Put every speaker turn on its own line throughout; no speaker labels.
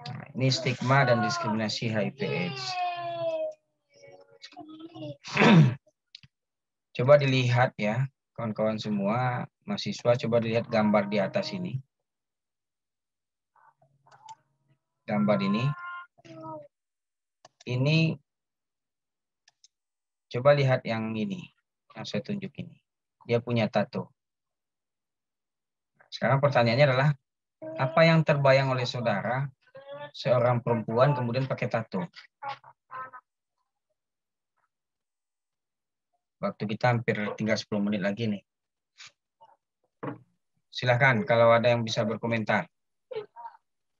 Nah, ini stigma dan diskriminasi HIV/AIDS. Coba dilihat ya, kawan-kawan semua mahasiswa, coba dilihat gambar di atas ini. Gambar ini coba lihat yang ini, yang saya tunjuk ini. Dia punya tato. Sekarang pertanyaannya adalah, apa yang terbayang oleh saudara seorang perempuan kemudian pakai tato? Waktu kita hampir tinggal 10 menit lagi nih. Silahkan kalau ada yang bisa berkomentar.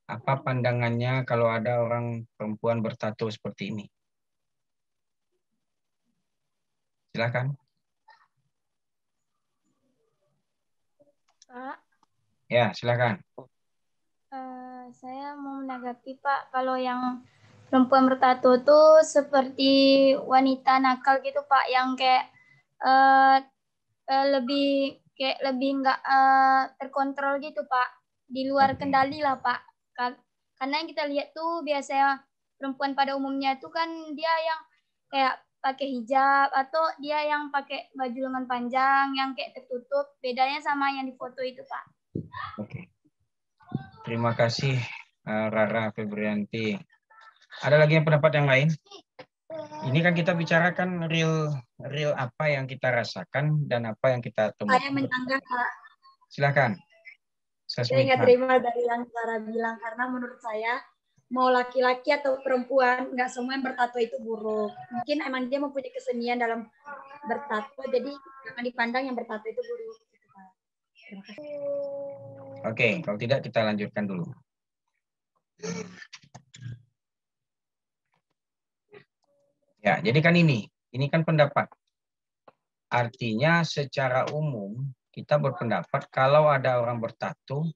Apa pandangannya kalau ada orang perempuan bertato seperti ini? Silahkan.
Pak,
Ya, silakan.
saya mau menanggapi Pak, kalau yang perempuan bertato tuh seperti wanita nakal gitu Pak, yang kayak eh, lebih nggak terkontrol gitu Pak, di luar
Oke.
kendali lah Pak. Karena yang kita lihat tuh biasanya perempuan pada umumnya tuh kan dia yang kayak pakai hijab atau dia yang pakai baju lengan panjang yang kayak tertutup. Bedanya sama yang di foto itu Pak.
Oke. Terima kasih Rara Febrianti. Ada lagi yang pendapat yang lain? Ini kan kita bicarakan real apa yang kita rasakan dan apa yang kita temukan.
Saya menyanggah Pak.
Silakan.
Saya nggak terima dari yang Clara bilang, karena menurut saya mau laki-laki atau perempuan nggak semua yang bertato itu buruk. Mungkin emang dia mempunyai kesenian dalam bertato, jadi jangan dipandang yang bertato itu buruk. Terima kasih.
Oke, kalau tidak kita lanjutkan dulu. Ya, jadi kan ini kan pendapat. Artinya secara umum kita berpendapat kalau ada orang bertato,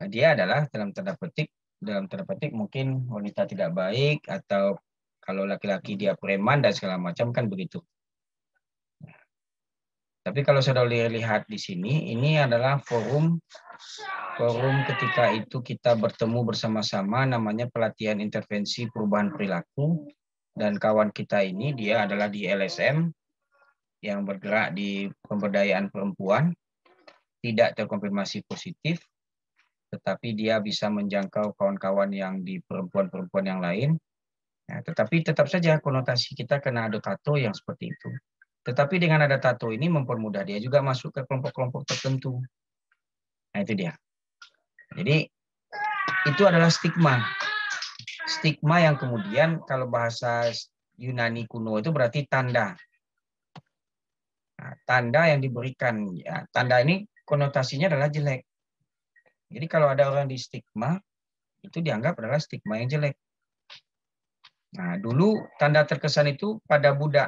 dia adalah dalam tanda petik mungkin wanita tidak baik, atau kalau laki-laki dia preman dan segala macam, kan begitu. Tapi kalau saudara lihat di sini, ini adalah forum ketika itu kita bertemu bersama-sama, namanya pelatihan intervensi perubahan perilaku, dan kawan kita ini dia adalah di LSM yang bergerak di pemberdayaan perempuan, tidak terkonfirmasi positif, tetapi dia bisa menjangkau kawan-kawan yang di perempuan-perempuan yang lain. Nah, tetapi tetap saja konotasi kita kena ada tato yang seperti itu. Tetapi dengan ada tato ini mempermudah dia juga masuk ke kelompok-kelompok tertentu. Nah, itu dia. Jadi itu adalah stigma. Stigma yang kemudian kalau bahasa Yunani kuno itu berarti tanda. Nah, tanda yang diberikan, ya, tanda ini konotasinya adalah jelek. Jadi kalau ada orang di stigma, itu dianggap adalah stigma yang jelek. Nah, dulu tanda terkesan itu pada Buddha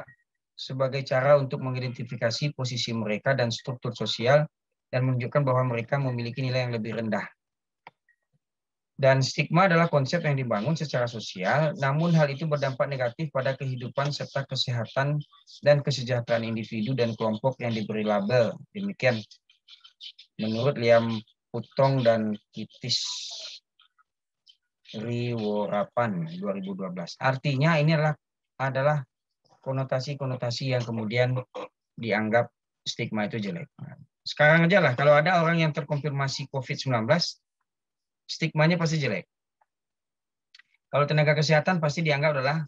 sebagai cara untuk mengidentifikasi posisi mereka dan struktur sosial dan menunjukkan bahwa mereka memiliki nilai yang lebih rendah. Dan stigma adalah konsep yang dibangun secara sosial, namun hal itu berdampak negatif pada kehidupan serta kesehatan dan kesejahteraan individu dan kelompok yang diberi label. Demikian menurut Liam Putong dan Kitis Riworapan 2012. Artinya ini adalah konotasi-konotasi yang kemudian dianggap stigma itu jelek. Sekarang aja lah, kalau ada orang yang terkonfirmasi COVID-19, stigmanya pasti jelek. Kalau tenaga kesehatan pasti dianggap adalah,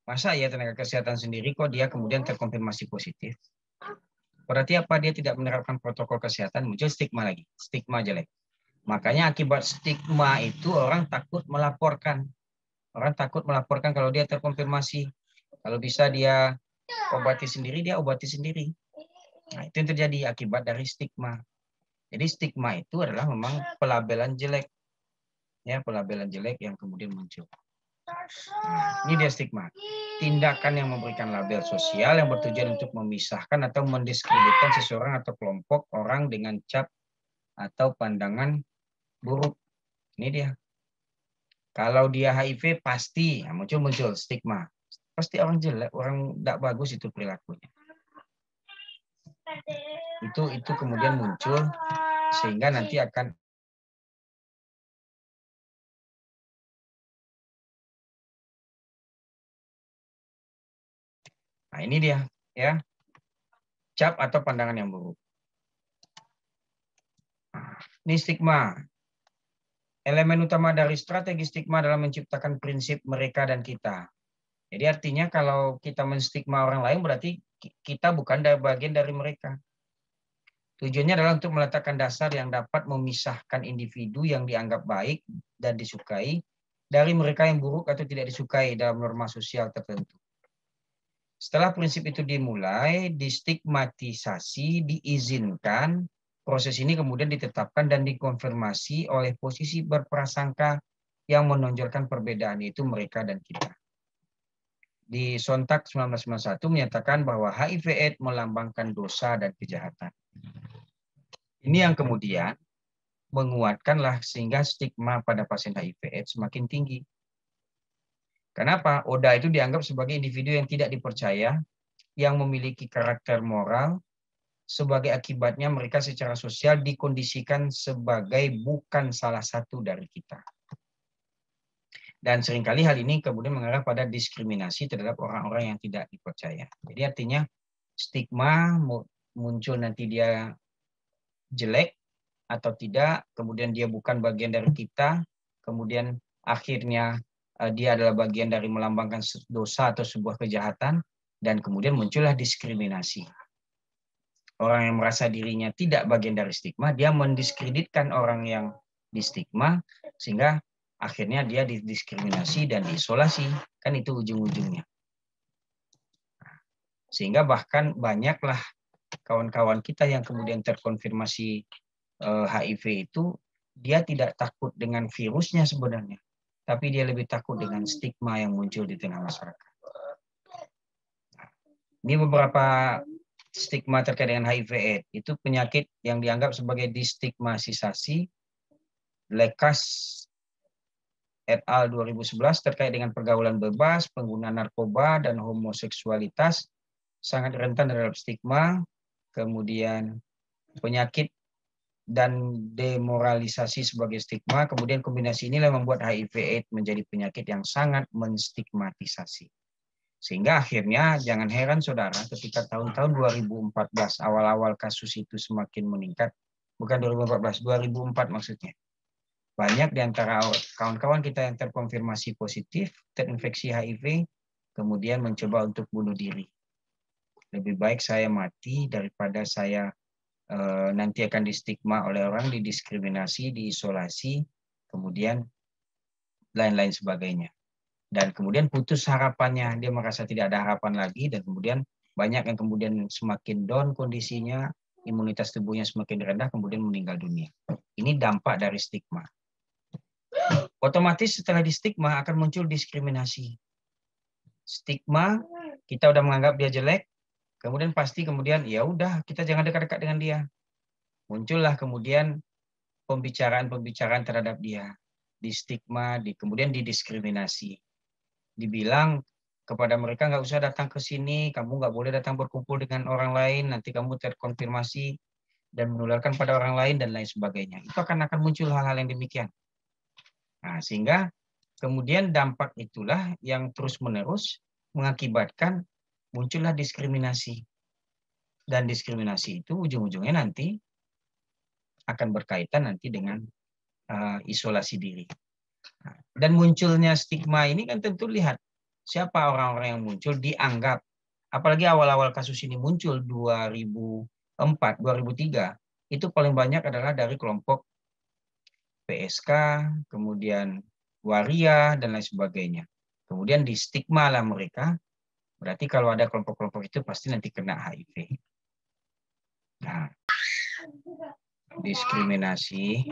masa ya tenaga kesehatan sendiri kok dia kemudian terkonfirmasi positif. Berarti apa? Dia tidak menerapkan protokol kesehatan, muncul stigma lagi, stigma jelek. Makanya akibat stigma itu orang takut melaporkan. Orang takut melaporkan kalau dia terkonfirmasi. Kalau bisa dia obati sendiri, dia obati sendiri. Nah, itu yang terjadi akibat dari stigma. Jadi stigma itu adalah memang pelabelan jelek. Ya, pelabelan jelek yang kemudian muncul. Nah, ini dia stigma. Tindakan yang memberikan label sosial yang bertujuan untuk memisahkan atau mendiskreditkan seseorang atau kelompok orang dengan cap atau pandangan buruk. Ini dia. Kalau dia HIV pasti muncul stigma. Pasti orang jelek, orang tidak bagus itu perilakunya. Itu kemudian muncul sehingga nanti akan ini dia ya, cap atau pandangan yang buruk. Ini stigma. Elemen utama dari strategi stigma adalah menciptakan prinsip mereka dan kita. Jadi artinya kalau kita menstigma orang lain berarti kita bukan bagian dari mereka. Tujuannya adalah untuk meletakkan dasar yang dapat memisahkan individu yang dianggap baik dan disukai dari mereka yang buruk atau tidak disukai dalam norma sosial tertentu. Setelah prinsip itu dimulai, distigmatisasi, diizinkan, proses ini kemudian ditetapkan dan dikonfirmasi oleh posisi berprasangka yang menonjolkan perbedaan, yaitu mereka dan kita. Di Sontak 1991 menyatakan bahwa HIV/AIDS melambangkan dosa dan kejahatan. Ini yang kemudian menguatkanlah sehingga stigma pada pasien HIV/AIDS semakin tinggi. Kenapa? Oda itu dianggap sebagai individu yang tidak dipercaya, yang memiliki karakter moral. Sebagai akibatnya mereka secara sosial dikondisikan sebagai bukan salah satu dari kita. Dan seringkali hal ini kemudian mengarah pada diskriminasi terhadap orang-orang yang tidak dipercaya. Jadi artinya stigma muncul nanti dia jelek atau tidak, kemudian dia bukan bagian dari kita, kemudian akhirnya dia adalah bagian dari melambangkan dosa atau sebuah kejahatan, dan kemudian muncullah diskriminasi. Orang yang merasa dirinya tidak bagian dari stigma, dia mendiskreditkan orang yang di stigma, sehingga akhirnya dia didiskriminasi dan diisolasi. Kan itu ujung-ujungnya. Sehingga bahkan banyaklah kawan-kawan kita yang kemudian terkonfirmasi HIV itu, dia tidak takut dengan virusnya sebenarnya, tapi dia lebih takut dengan stigma yang muncul di tengah masyarakat. Ini beberapa stigma terkait dengan HIV/AIDS. Itu penyakit yang dianggap sebagai distigmatisasi. Lekas et al. 2011 terkait dengan pergaulan bebas, penggunaan narkoba, dan homoseksualitas sangat rentan terhadap stigma. Kemudian penyakit dan demoralisasi sebagai stigma. Kemudian kombinasi inilah membuat HIV/AIDS menjadi penyakit yang sangat menstigmatisasi. Sehingga akhirnya jangan heran saudara ketika tahun-tahun 2014 awal-awal kasus itu semakin meningkat, bukan 2014, 2004 maksudnya. Banyak di antara kawan-kawan kita yang terkonfirmasi positif, terinfeksi HIV, kemudian mencoba untuk bunuh diri. Lebih baik saya mati daripada saya nanti akan distigma oleh orang, didiskriminasi, diisolasi, kemudian lain-lain sebagainya. Dan kemudian putus harapannya, dia merasa tidak ada harapan lagi, dan kemudian banyak yang kemudian semakin down kondisinya, imunitas tubuhnya semakin rendah, kemudian meninggal dunia. Ini dampak dari stigma. Otomatis setelah di stigma akan muncul diskriminasi. Stigma, kita udah menganggap dia jelek, kemudian pasti kemudian ya udah kita jangan dekat-dekat dengan dia. Muncullah kemudian pembicaraan-pembicaraan terhadap dia, di stigma, kemudian didiskriminasi. Dibilang kepada mereka nggak usah datang ke sini, kamu nggak boleh datang berkumpul dengan orang lain, nanti kamu terkonfirmasi dan menularkan pada orang lain dan lain sebagainya. Itu akan muncul hal-hal yang demikian. Nah, sehingga kemudian dampak itulah yang terus-menerus mengakibatkan muncullah diskriminasi. Dan diskriminasi itu ujung-ujungnya nanti akan berkaitan nanti dengan isolasi diri. Dan munculnya stigma ini kan tentu lihat siapa orang-orang yang muncul dianggap, apalagi awal-awal kasus ini muncul 2004, 2003, itu paling banyak adalah dari kelompok PSK, kemudian waria, dan lain sebagainya. Kemudian di stigma lah mereka, berarti kalau ada kelompok-kelompok itu pasti nanti kena HIV. Nah, diskriminasi.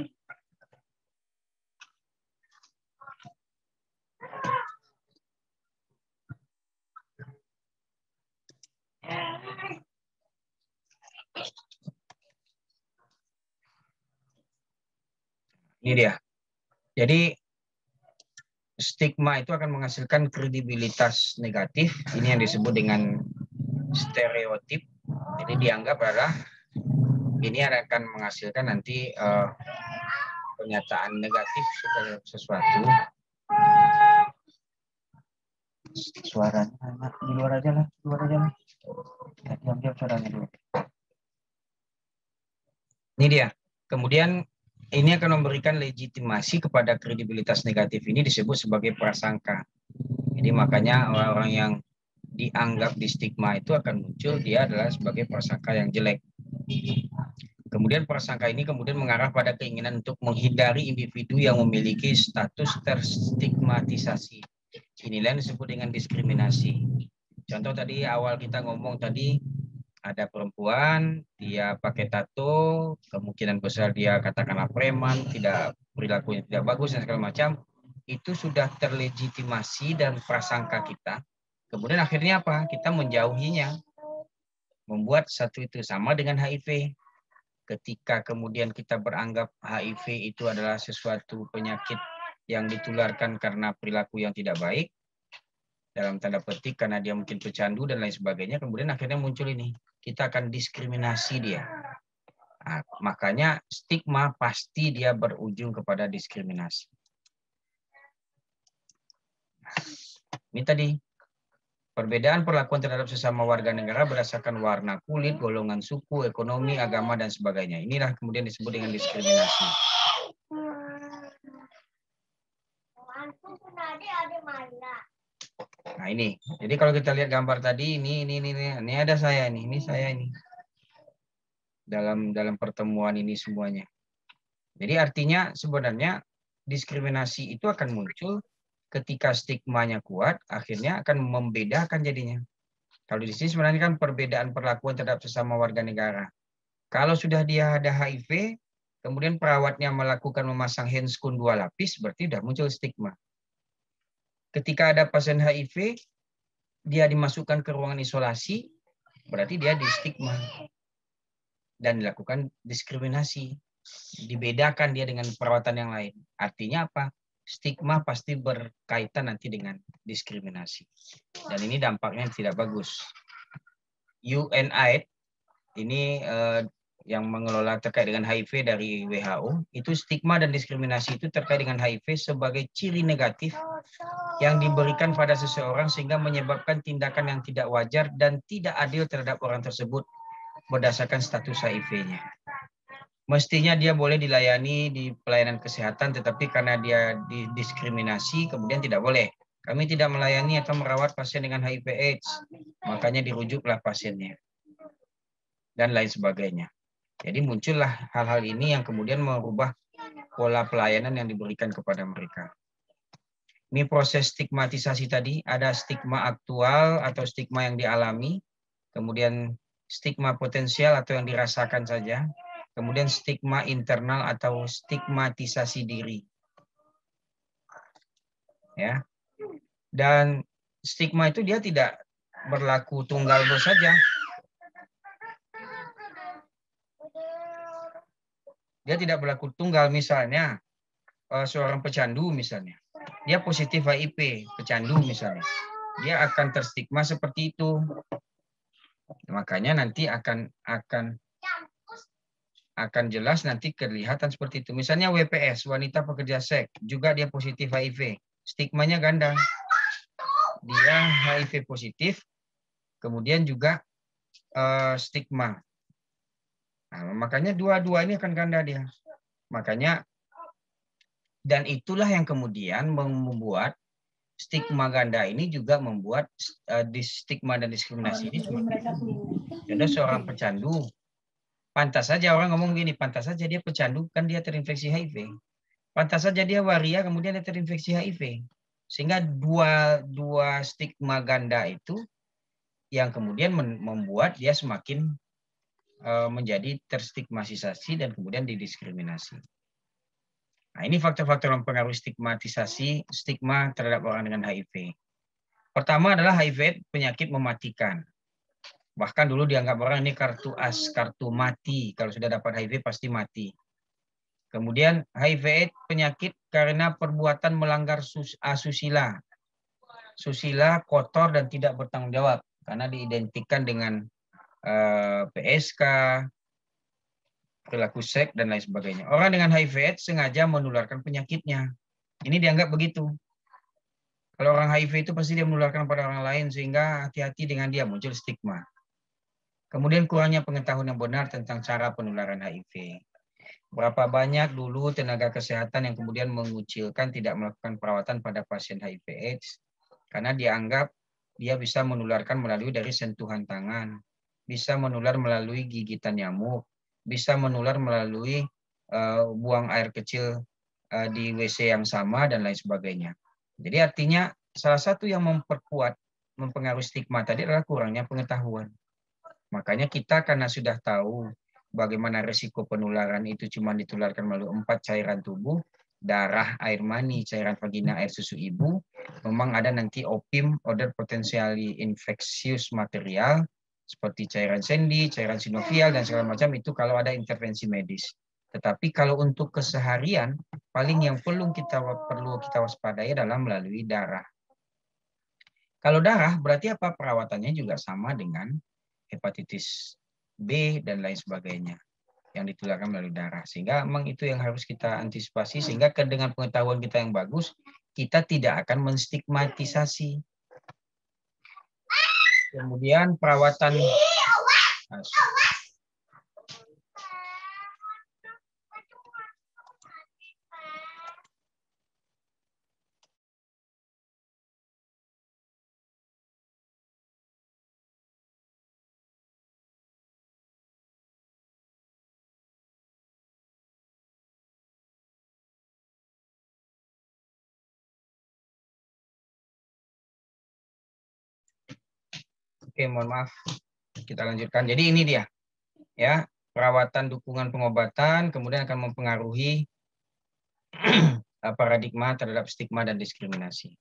Ini dia. Jadi stigma itu akan menghasilkan kredibilitas negatif. Ini yang disebut dengan stereotip. Jadi dianggap adalah ini akan menghasilkan nanti pernyataan negatif sesuatu. Suaranya di luar aja lah, diam-diam suaranya dulu. Ini dia. Kemudian ini akan memberikan legitimasi kepada kredibilitas negatif ini disebut sebagai prasangka. Jadi makanya orang-orang yang dianggap di stigma itu akan muncul dia adalah sebagai prasangka yang jelek. Kemudian prasangka ini kemudian mengarah pada keinginan untuk menghindari individu yang memiliki status terstigmatisasi. Inilah yang disebut dengan diskriminasi. Contoh tadi awal kita ngomong tadi, ada perempuan, dia pakai tato, kemungkinan besar dia katakanlah preman, tidak perilakunya tidak bagus dan segala macam, itu sudah terlegitimasi dan prasangka kita. Kemudian akhirnya apa? Kita menjauhinya, membuat satu itu sama dengan HIV. Ketika kemudian kita beranggap HIV itu adalah sesuatu penyakit yang ditularkan karena perilaku yang tidak baik, dalam tanda petik karena dia mungkin pecandu dan lain sebagainya, kemudian akhirnya muncul ini, kita akan diskriminasi dia. Nah, makanya stigma pasti dia berujung kepada diskriminasi. Ini tadi, perbedaan perlakuan terhadap sesama warga negara berdasarkan warna kulit, golongan suku, ekonomi, agama, dan sebagainya. Inilah kemudian disebut dengan diskriminasi. Nah ini, jadi kalau kita lihat gambar tadi, ini ada saya nih, ini saya ini. Dalam pertemuan ini semuanya. Jadi artinya sebenarnya diskriminasi itu akan muncul ketika stigmanya kuat, akhirnya akan membedakan jadinya. Kalau di sini sebenarnya kan perbedaan perlakuan terhadap sesama warga negara. Kalau sudah dia ada HIV, kemudian perawatnya melakukan memasang handscoon 2 lapis, berarti sudah muncul stigma. Ketika ada pasien HIV, dia dimasukkan ke ruangan isolasi, berarti dia di stigma dan dilakukan diskriminasi. Dibedakan dia dengan perawatan yang lain. Artinya apa? Stigma pasti berkaitan nanti dengan diskriminasi. Dan ini dampaknya tidak bagus. UNAIDS ini yang mengelola terkait dengan HIV dari WHO, itu stigma dan diskriminasi itu terkait dengan HIV sebagai ciri negatif yang diberikan pada seseorang sehingga menyebabkan tindakan yang tidak wajar dan tidak adil terhadap orang tersebut berdasarkan status HIV-nya. Mestinya dia boleh dilayani di pelayanan kesehatan, tetapi karena dia didiskriminasi, kemudian tidak boleh. Kami tidak melayani atau merawat pasien dengan HIV/AIDS, makanya dirujuklah pasiennya. Dan lain sebagainya. Jadi muncullah hal-hal ini yang kemudian merubah pola pelayanan yang diberikan kepada mereka. Ini proses stigmatisasi tadi, ada stigma aktual atau stigma yang dialami, kemudian stigma potensial atau yang dirasakan saja, kemudian stigma internal atau stigmatisasi diri. Ya. Dan stigma itu dia tidak berlaku tunggal saja. Dia tidak berlaku tunggal, misalnya seorang pecandu misalnya. Dia positif HIV, pecandu misalnya. Dia akan terstigma seperti itu. Makanya nanti akan jelas nanti kelihatan seperti itu. Misalnya WPS, wanita pekerja seks, juga dia positif HIV. Stigmanya ganda. Dia HIV positif, kemudian juga stigma. Nah, makanya dua-dua ini akan ganda dia. Makanya, dan itulah yang kemudian membuat stigma ganda ini juga membuat stigma dan diskriminasi ini semakin. Contoh seorang pecandu, pantas saja orang ngomong gini, pantas saja dia pecandu, kan dia terinfeksi HIV. Pantas saja dia waria, kemudian dia terinfeksi HIV. Sehingga dua stigma ganda itu yang kemudian membuat dia semakin menjadi terstigmatisasi dan kemudian didiskriminasi. Nah, ini faktor-faktor yang mempengaruhi stigma terhadap orang dengan HIV. Pertama adalah HIV penyakit mematikan. Bahkan dulu dianggap orang ini kartu as, kartu mati. Kalau sudah dapat HIV pasti mati. Kemudian HIV penyakit karena perbuatan melanggar asusila. Susila, kotor, dan tidak bertanggung jawab. Karena diidentikan dengan PSK, perilaku seks, dan lain sebagainya. Orang dengan HIV/AIDS sengaja menularkan penyakitnya. Ini dianggap begitu. Kalau orang HIV itu pasti dia menularkan pada orang lain, sehingga hati-hati dengan dia, muncul stigma. Kemudian kurangnya pengetahuan yang benar tentang cara penularan HIV. Berapa banyak dulu tenaga kesehatan yang kemudian mengucilkan tidak melakukan perawatan pada pasien HIV/AIDS karena dianggap dia bisa menularkan melalui dari sentuhan tangan, bisa menular melalui gigitan nyamuk, bisa menular melalui buang air kecil di WC yang sama, dan lain sebagainya. Jadi artinya salah satu yang mempengaruhi stigma tadi adalah kurangnya pengetahuan. Makanya kita karena sudah tahu bagaimana risiko penularan itu cuma ditularkan melalui 4 cairan tubuh, darah, air mani, cairan vagina, air susu ibu, memang ada nanti OPIM, odor potentially infectious material, seperti cairan sendi, cairan sinovial, dan segala macam itu kalau ada intervensi medis. Tetapi kalau untuk keseharian, paling yang perlu kita waspadai adalah melalui darah. Kalau darah, berarti apa? Perawatannya juga sama dengan hepatitis B dan lain sebagainya yang ditularkan melalui darah. Sehingga memang itu yang harus kita antisipasi, sehingga dengan pengetahuan kita yang bagus, kita tidak akan menstigmatisasi. Kemudian perawatan Oke, mohon maaf. Kita lanjutkan. Jadi ini dia. Ya, perawatan, dukungan, pengobatan kemudian akan mempengaruhi paradigma terhadap stigma dan diskriminasi.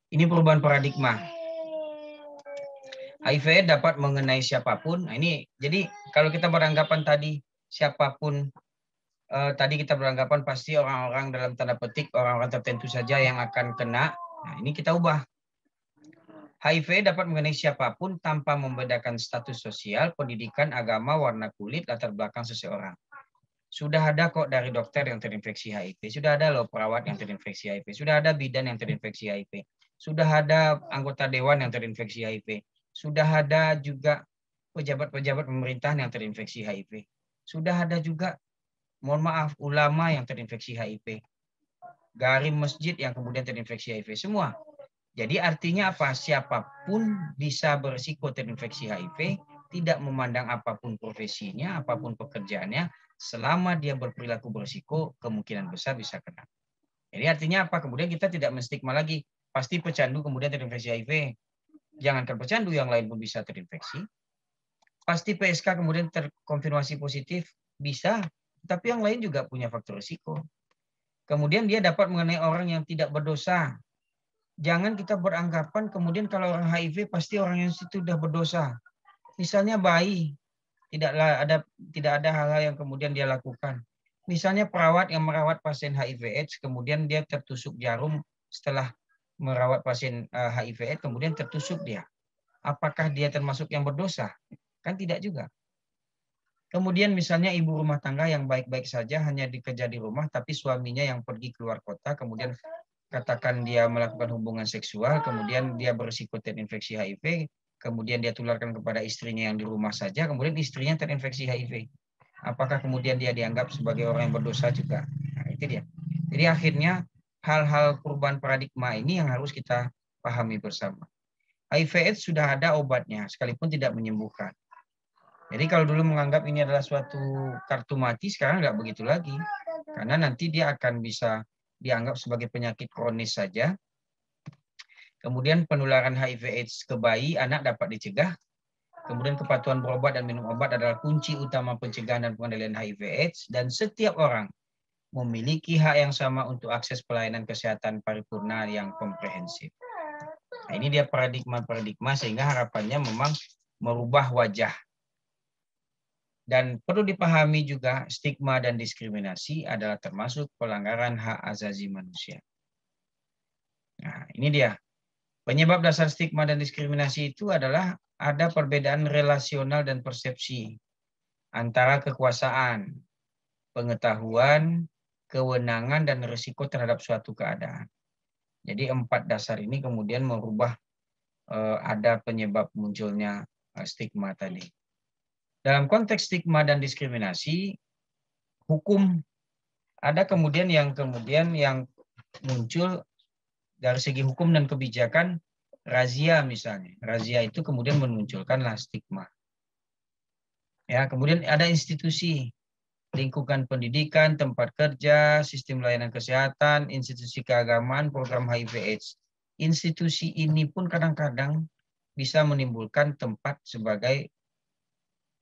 Ini perubahan paradigma. HIV dapat mengenai siapapun. Nah, ini jadi kalau kita beranggapan tadi siapapun, tadi kita beranggapan pasti orang-orang dalam tanda petik orang-orang tertentu saja yang akan kena. Nah, ini kita ubah. HIV dapat mengenai siapapun tanpa membedakan status sosial, pendidikan, agama, warna kulit, latar belakang seseorang. Sudah ada kok dari dokter yang terinfeksi HIV. Sudah ada loh perawat yang terinfeksi HIV. Sudah ada bidan yang terinfeksi HIV. Sudah ada anggota dewan yang terinfeksi HIV. Sudah ada juga pejabat-pejabat pemerintahan yang terinfeksi HIV. Sudah ada juga, mohon maaf, ulama yang terinfeksi HIV. Garim masjid yang kemudian terinfeksi HIV. Semua. Jadi artinya apa? Siapapun bisa berisiko terinfeksi HIV, tidak memandang apapun profesinya, apapun pekerjaannya, selama dia berperilaku berisiko, kemungkinan besar bisa kena. Jadi artinya apa? Kemudian kita tidak menstigma lagi, pasti pecandu kemudian terinfeksi HIV. Jangankan pecandu, yang lain pun bisa terinfeksi. Pasti PSK kemudian terkonfirmasi positif, bisa, tapi yang lain juga punya faktor risiko. Kemudian dia dapat mengenai orang yang tidak berdosa. Jangan kita beranggapan kemudian kalau orang HIV pasti orang yang sudah berdosa. Misalnya bayi, tidak ada hal-hal yang kemudian dia lakukan. Misalnya perawat yang merawat pasien HIV/AIDS, kemudian dia tertusuk jarum setelah merawat pasien HIV/AIDS, kemudian tertusuk dia. Apakah dia termasuk yang berdosa? Kan tidak juga. Kemudian misalnya ibu rumah tangga yang baik-baik saja hanya dikerja di rumah, tapi suaminya yang pergi keluar kota, kemudian katakan dia melakukan hubungan seksual, kemudian dia berisiko terinfeksi HIV, kemudian dia tularkan kepada istrinya yang di rumah saja, kemudian istrinya terinfeksi HIV. Apakah kemudian dia dianggap sebagai orang yang berdosa juga? Nah, itu dia. Jadi akhirnya hal-hal perubahan paradigma ini yang harus kita pahami bersama. HIV/AIDS sudah ada obatnya, sekalipun tidak menyembuhkan. Jadi kalau dulu menganggap ini adalah suatu kartu mati, sekarang nggak begitu lagi. Karena nanti dia akan bisa dianggap sebagai penyakit kronis saja. Kemudian penularan HIV/AIDS ke bayi, anak dapat dicegah. Kemudian kepatuhan berobat dan minum obat adalah kunci utama pencegahan dan pengendalian HIV/AIDS. Dan setiap orang memiliki hak yang sama untuk akses pelayanan kesehatan paripurna yang komprehensif. Nah, ini dia paradigma-paradigma sehingga harapannya memang merubah wajah. Dan perlu dipahami juga stigma dan diskriminasi adalah termasuk pelanggaran hak asasi manusia. Nah, ini dia. Penyebab dasar stigma dan diskriminasi itu adalah ada perbedaan relasional dan persepsi antara kekuasaan, pengetahuan, kewenangan, dan risiko terhadap suatu keadaan. Jadi 4 dasar ini kemudian merubah ada penyebab munculnya stigma tadi. Dalam konteks stigma dan diskriminasi, hukum ada kemudian yang muncul dari segi hukum dan kebijakan, razia misalnya. Razia itu kemudian memunculkanlah stigma. Ya, kemudian ada institusi, lingkungan pendidikan, tempat kerja, sistem layanan kesehatan, institusi keagamaan, program HIV/AIDS. Institusi ini pun kadang-kadang bisa menimbulkan tempat sebagai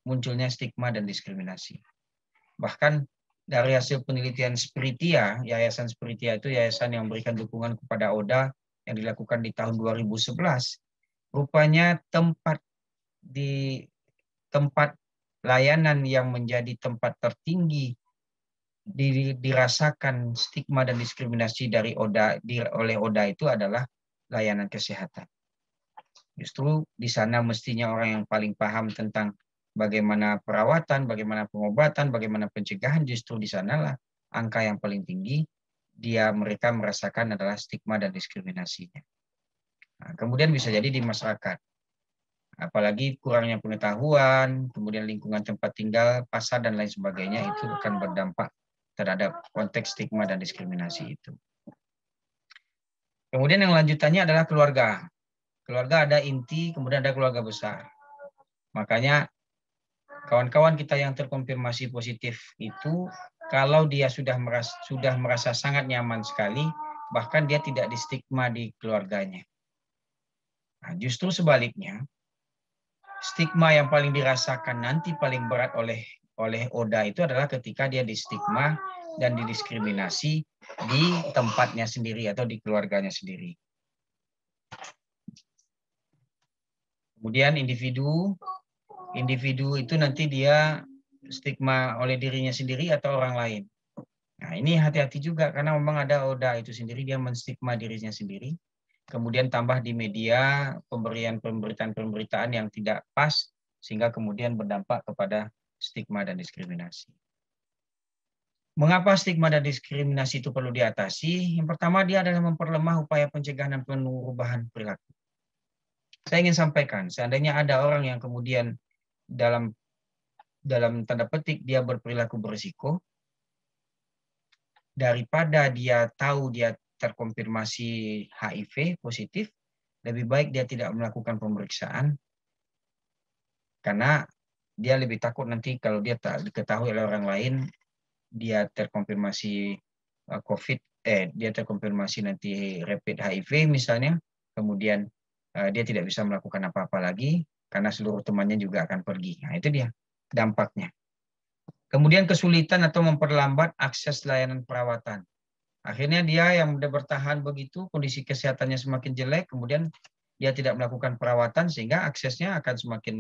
munculnya stigma dan diskriminasi. Bahkan dari hasil penelitian Spiritia, Yayasan Spiritia itu yayasan yang memberikan dukungan kepada ODA yang dilakukan di tahun 2011, rupanya tempat layanan yang menjadi tempat tertinggi dirasakan stigma dan diskriminasi oleh ODA itu adalah layanan kesehatan. Justru di sana mestinya orang yang paling paham tentang bagaimana perawatan, bagaimana pengobatan, bagaimana pencegahan, justru di sanalah angka yang paling tinggi mereka merasakan adalah stigma dan diskriminasinya. Nah, kemudian bisa jadi di masyarakat. Apalagi kurangnya pengetahuan, kemudian lingkungan tempat tinggal, pasar, dan lain sebagainya, itu akan berdampak terhadap konteks stigma dan diskriminasi itu. Kemudian yang lanjutannya adalah keluarga. Keluarga ada inti, kemudian ada keluarga besar. Makanya kawan-kawan kita yang terkonfirmasi positif itu, kalau dia sudah merasa sangat nyaman sekali, bahkan dia tidak distigma di keluarganya. Nah, justru sebaliknya, stigma yang paling dirasakan nanti paling berat oleh ODA itu adalah ketika dia distigma dan didiskriminasi di tempatnya sendiri atau di keluarganya sendiri. Kemudian individu itu nanti dia stigma oleh dirinya sendiri atau orang lain. Nah, ini hati-hati juga karena memang ada ODA itu sendiri, dia menstigma dirinya sendiri. Kemudian tambah di media pemberian pemberitaan yang tidak pas sehingga kemudian berdampak kepada stigma dan diskriminasi. Mengapa stigma dan diskriminasi itu perlu diatasi? Yang pertama, dia adalah memperlemah upaya pencegahan dan perubahan perilaku. Saya ingin sampaikan, seandainya ada orang yang kemudian dalam tanda petik dia berperilaku berisiko, daripada dia tahu dia terkonfirmasi HIV positif, lebih baik dia tidak melakukan pemeriksaan, karena dia lebih takut nanti kalau dia tak diketahui oleh orang lain, dia terkonfirmasi dia terkonfirmasi nanti rapid HIV misalnya, kemudian dia tidak bisa melakukan apa-apa lagi karena seluruh temannya juga akan pergi. Nah, itu dia dampaknya. Kemudian kesulitan atau memperlambat akses layanan perawatan. Akhirnya dia yang sudah bertahan begitu, kondisi kesehatannya semakin jelek, kemudian dia tidak melakukan perawatan sehingga aksesnya akan semakin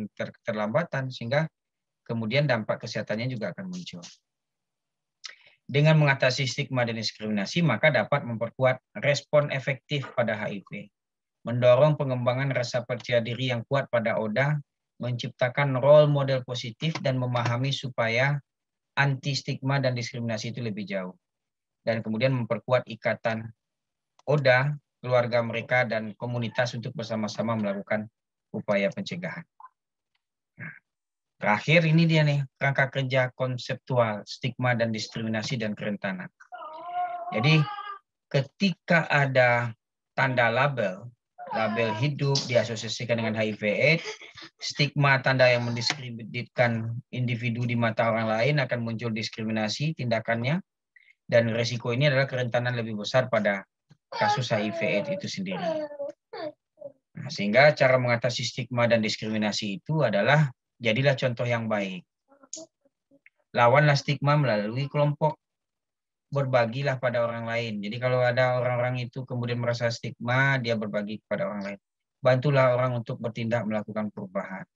terlambatan, sehingga kemudian dampak kesehatannya juga akan muncul. Dengan mengatasi stigma dan diskriminasi, maka dapat memperkuat respon efektif pada HIV. Mendorong pengembangan rasa percaya diri yang kuat pada ODA, menciptakan role model positif dan memahami supaya anti stigma dan diskriminasi itu lebih jauh. Dan kemudian memperkuat ikatan ODA, keluarga mereka, dan komunitas untuk bersama-sama melakukan upaya pencegahan. Nah, terakhir ini dia nih, kerangka kerja konseptual, stigma dan diskriminasi dan kerentanan. Jadi ketika ada tanda label hidup diasosiasikan dengan HIV/AIDS, stigma tanda yang mendiskreditkan individu di mata orang lain akan muncul diskriminasi tindakannya, dan risiko ini adalah kerentanan lebih besar pada kasus HIV/AIDS itu sendiri. Nah, sehingga cara mengatasi stigma dan diskriminasi itu adalah jadilah contoh yang baik. Lawanlah stigma melalui kelompok, berbagilah pada orang lain. Jadi kalau ada orang-orang itu kemudian merasa stigma, dia berbagi kepada orang lain. Bantulah orang untuk bertindak melakukan perubahan.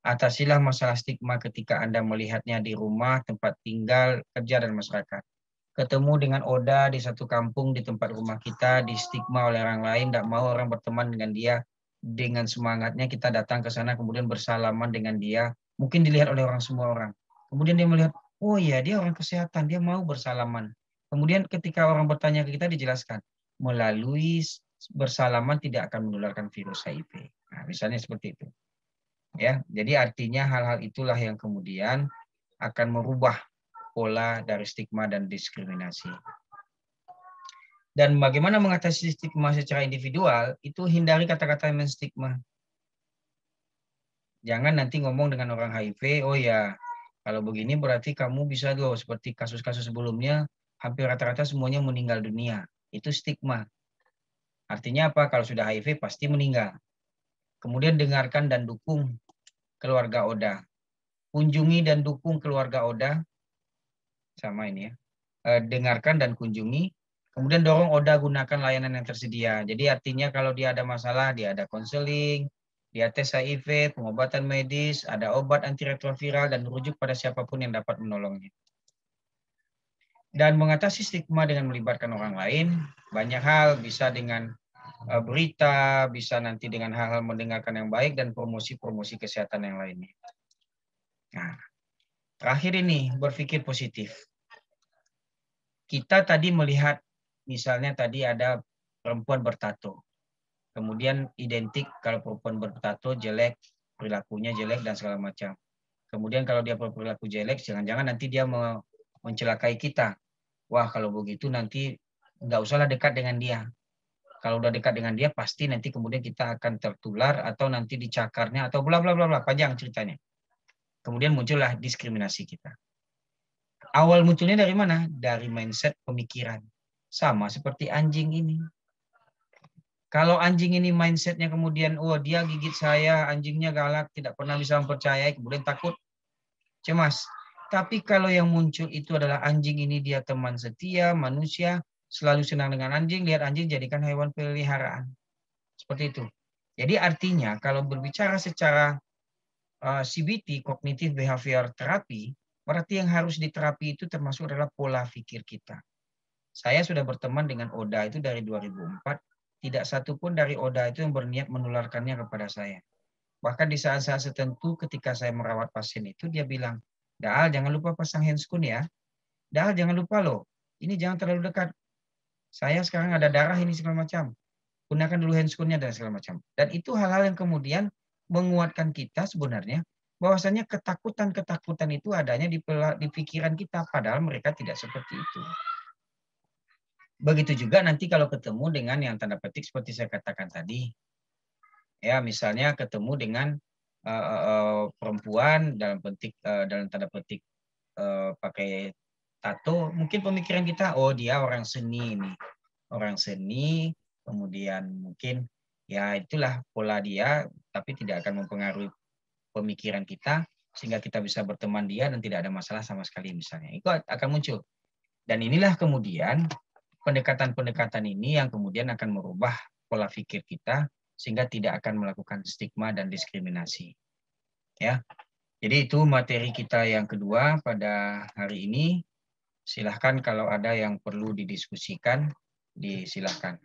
Atasilah masalah stigma ketika Anda melihatnya di rumah, tempat tinggal, kerja, dan masyarakat. Ketemu dengan ODA di satu kampung, di tempat rumah kita, di stigma oleh orang lain, tidak mau orang berteman dengan dia, dengan semangatnya kita datang ke sana, kemudian bersalaman dengan dia, mungkin dilihat oleh semua orang. Kemudian dia melihat, oh iya dia orang kesehatan, dia mau bersalaman. Kemudian ketika orang bertanya ke kita dijelaskan, melalui bersalaman tidak akan menularkan virus HIV. Nah, misalnya seperti itu. Ya, jadi artinya hal-hal itulah yang kemudian akan merubah pola dari stigma dan diskriminasi. Dan bagaimana mengatasi stigma secara individual, itu hindari kata-kata yang menstigma. Jangan nanti ngomong dengan orang HIV, oh ya, kalau begini berarti kamu bisa loh, seperti kasus-kasus sebelumnya, hampir rata-rata semuanya meninggal dunia. Itu stigma. Artinya apa? Kalau sudah HIV pasti meninggal. Kemudian dengarkan dan dukung keluarga Oda. Kunjungi dan dukung keluarga Oda. Sama ini ya. Dengarkan dan kunjungi. Kemudian dorong Oda gunakan layanan yang tersedia. Jadi artinya kalau dia ada masalah, dia ada konseling, dia tes HIV, pengobatan medis, ada obat antiretroviral, dan merujuk pada siapapun yang dapat menolongnya. Dan mengatasi stigma dengan melibatkan orang lain, banyak hal, bisa dengan berita, bisa nanti dengan hal-hal mendengarkan yang baik, dan promosi-promosi kesehatan yang lainnya. Nah, terakhir ini, berpikir positif. Kita tadi melihat, misalnya tadi ada perempuan bertato. Kemudian identik kalau perempuan bertato jelek, perilakunya jelek dan segala macam. Kemudian kalau dia berperilaku jelek, jangan-jangan nanti dia mencelakai kita. Wah, kalau begitu nanti nggak usahlah dekat dengan dia. Kalau udah dekat dengan dia, pasti nanti kemudian kita akan tertular atau nanti dicakarnya atau bla bla bla bla, panjang ceritanya. Kemudian muncullah diskriminasi kita. Awal munculnya dari mana? Dari mindset pemikiran. Sama seperti anjing ini. Kalau anjing ini mindsetnya kemudian, oh dia gigit saya, anjingnya galak, tidak pernah bisa mempercayai, kemudian takut, cemas. Tapi kalau yang muncul itu adalah anjing ini dia teman setia, manusia, selalu senang dengan anjing, lihat anjing jadikan hewan peliharaan. Seperti itu. Jadi artinya kalau berbicara secara CBT, Cognitive Behavior Therapy, berarti yang harus diterapi itu termasuk adalah pola pikir kita. Saya sudah berteman dengan Oda itu dari 2004, tidak satu pun dari Oda itu yang berniat menularkannya kepada saya. Bahkan di saat-saat tertentu ketika saya merawat pasien itu, dia bilang, Daal jangan lupa pasang handscoon ya. Daal jangan lupa loh, ini jangan terlalu dekat. Saya sekarang ada darah ini segala macam. Gunakan dulu handscoonnya dan segala macam. Dan itu hal-hal yang kemudian menguatkan kita sebenarnya, bahwasanya ketakutan-ketakutan itu adanya di pikiran kita, padahal mereka tidak seperti itu. Begitu juga nanti kalau ketemu dengan yang tanda petik seperti saya katakan tadi. Ya, misalnya ketemu dengan perempuan dalam tanda petik pakai tato, mungkin pemikiran kita, oh dia orang seni nih. Orang seni, kemudian mungkin ya itulah pola dia, tapi tidak akan mempengaruhi pemikiran kita, sehingga kita bisa berteman dia dan tidak ada masalah sama sekali misalnya. Itu akan muncul. Dan inilah kemudian pendekatan-pendekatan ini yang kemudian akan merubah pola pikir kita sehingga tidak akan melakukan stigma dan diskriminasi. Ya. Jadi itu materi kita yang kedua pada hari ini. Silahkan kalau ada yang perlu didiskusikan, disilahkan.